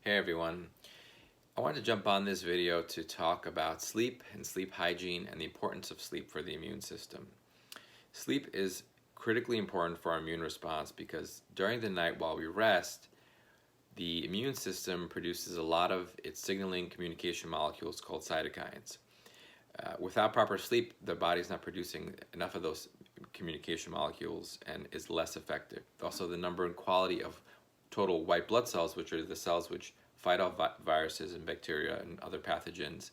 Hey everyone, I wanted to jump on this video to talk about sleep and sleep hygiene and the importance of sleep for the immune system. Sleep is critically important for our immune response because during the night while we rest, the immune system produces a lot of its signaling communication molecules called cytokines. Without proper sleep, the body's not producing enough of those communication molecules and is less effective. Also, the number and quality of total white blood cells, which are the cells which fight off viruses and bacteria and other pathogens,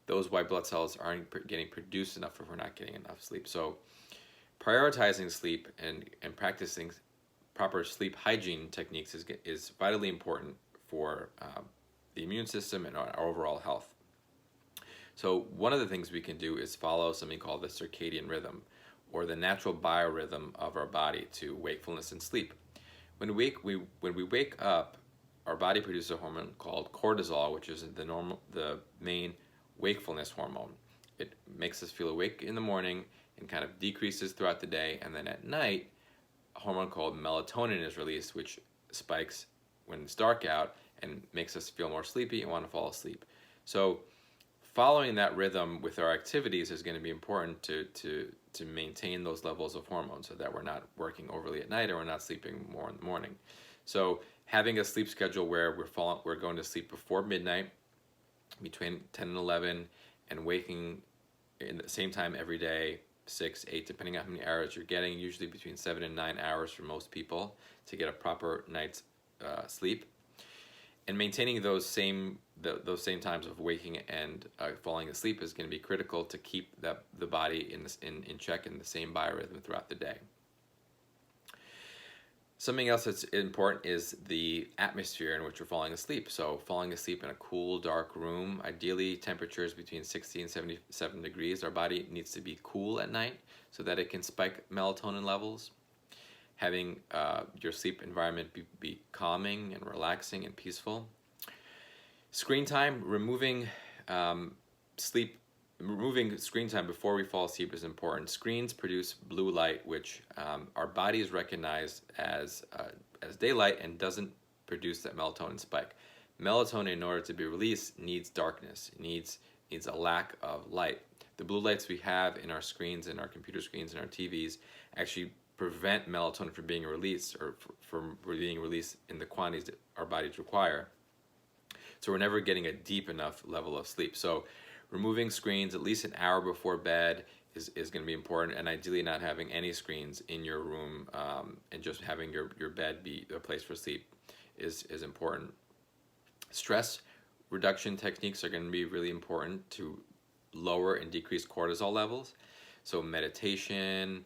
those white blood cells aren't getting produced enough if we're not getting enough sleep. So prioritizing sleep and practicing proper sleep hygiene techniques is vitally important for the immune system and our overall health. So one of the things we can do is follow something called the circadian rhythm, or the natural biorhythm of our body to wakefulness and sleep. When we wake up, our body produces a hormone called cortisol, which is the main wakefulness hormone. It makes us feel awake in the morning and kind of decreases throughout the day, and then at night, a hormone called melatonin is released, which spikes when it's dark out and makes us feel more sleepy and want to fall asleep. So following that rhythm with our activities is going to be important to maintain those levels of hormones so that we're not working overly at night or we're not sleeping more in the morning. So having a sleep schedule where we're going to sleep before midnight, between 10 and 11, and waking in the same time every day, 6, 8, depending on how many hours you're getting, usually between 7 and 9 hours for most people to get a proper night's sleep. And maintaining those same times of waking and falling asleep is going to be critical to keep the body in check in the same biorhythm throughout the day. Something else that's important is the atmosphere in which we're falling asleep. So falling asleep in a cool, dark room, ideally temperatures between 60 and 77 degrees. Our body needs to be cool at night so that it can spike melatonin levels. Having your sleep environment be calming and relaxing and peaceful. Screen time, removing screen time before we fall asleep is important. Screens produce blue light, which our bodies recognize as daylight and doesn't produce that melatonin spike. Melatonin, in order to be released, needs darkness, needs a lack of light. The blue lights we have in our screens, in our computer screens, and our TVs actually prevent melatonin from being released or from being released in the quantities that our bodies require. So we're never getting a deep enough level of sleep. So removing screens at least an hour before bed is going to be important, and ideally not having any screens in your room and just having your bed be a place for sleep is important. Stress reduction techniques are going to be really important to lower and decrease cortisol levels. So meditation,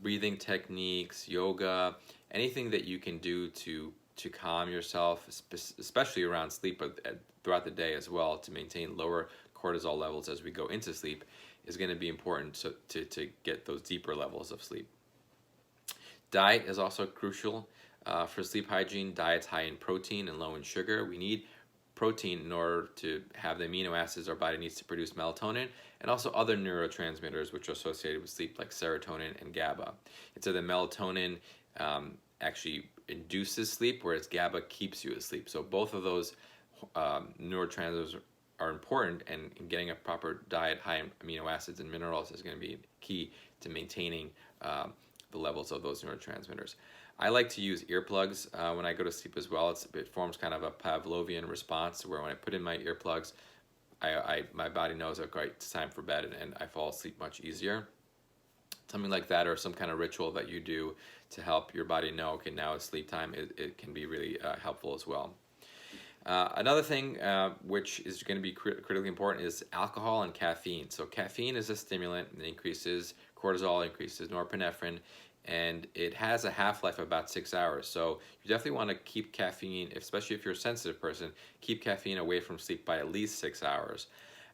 breathing techniques, yoga, anything that you can do to calm yourself, especially around sleep, but throughout the day as well, to maintain lower cortisol levels as we go into sleep is going to be important to get those deeper levels of sleep. Diet is also crucial for sleep hygiene. Diets high in protein and low in sugar. We need protein in order to have the amino acids our body needs to produce melatonin, and also other neurotransmitters which are associated with sleep, like serotonin and GABA. And so the melatonin actually induces sleep, whereas GABA keeps you asleep. So both of those neurotransmitters are important, and getting a proper diet high in amino acids and minerals is going to be key to maintaining the levels of those neurotransmitters. I like to use earplugs when I go to sleep as well. It forms kind of a Pavlovian response where when I put in my earplugs, my body knows, okay, it's time for bed, and I fall asleep much easier. Something like that, or some kind of ritual that you do to help your body know, okay, now it's sleep time, it can be really helpful as well. Another thing which is going to be critically important is alcohol and caffeine. So caffeine is a stimulant. It increases cortisol, increases norepinephrine, and it has a half-life of about 6 hours. So you definitely want to keep caffeine, especially if you're a sensitive person, keep caffeine away from sleep by at least 6 hours.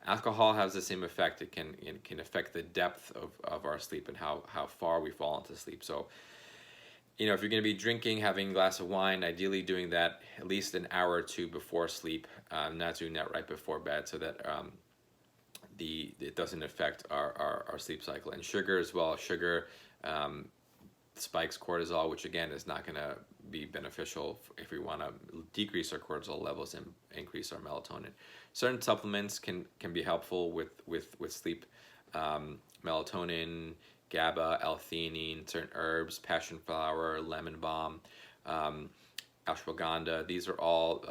Alcohol has the same effect. It can affect the depth of our sleep and how far we fall into sleep. So, you know, if you're going to be drinking, having a glass of wine, ideally doing that at least an hour or two before sleep, not doing that right before bed, so that it doesn't affect our sleep cycle. And sugar as well. Sugar spikes cortisol, which again is not going to be beneficial if we want to decrease our cortisol levels and increase our melatonin. Certain supplements can be helpful with sleep. Melatonin, GABA, L-theanine, certain herbs, passion flower, lemon balm, ashwagandha. These are all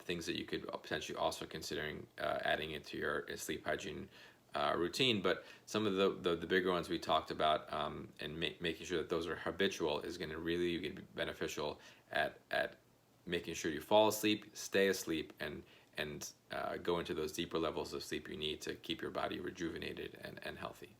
things that you could potentially also considering adding into your sleep hygiene routine. But some of the bigger ones we talked about, and making sure that those are habitual, is going to really be beneficial at making sure you fall asleep, stay asleep, and go into those deeper levels of sleep you need to keep your body rejuvenated and healthy.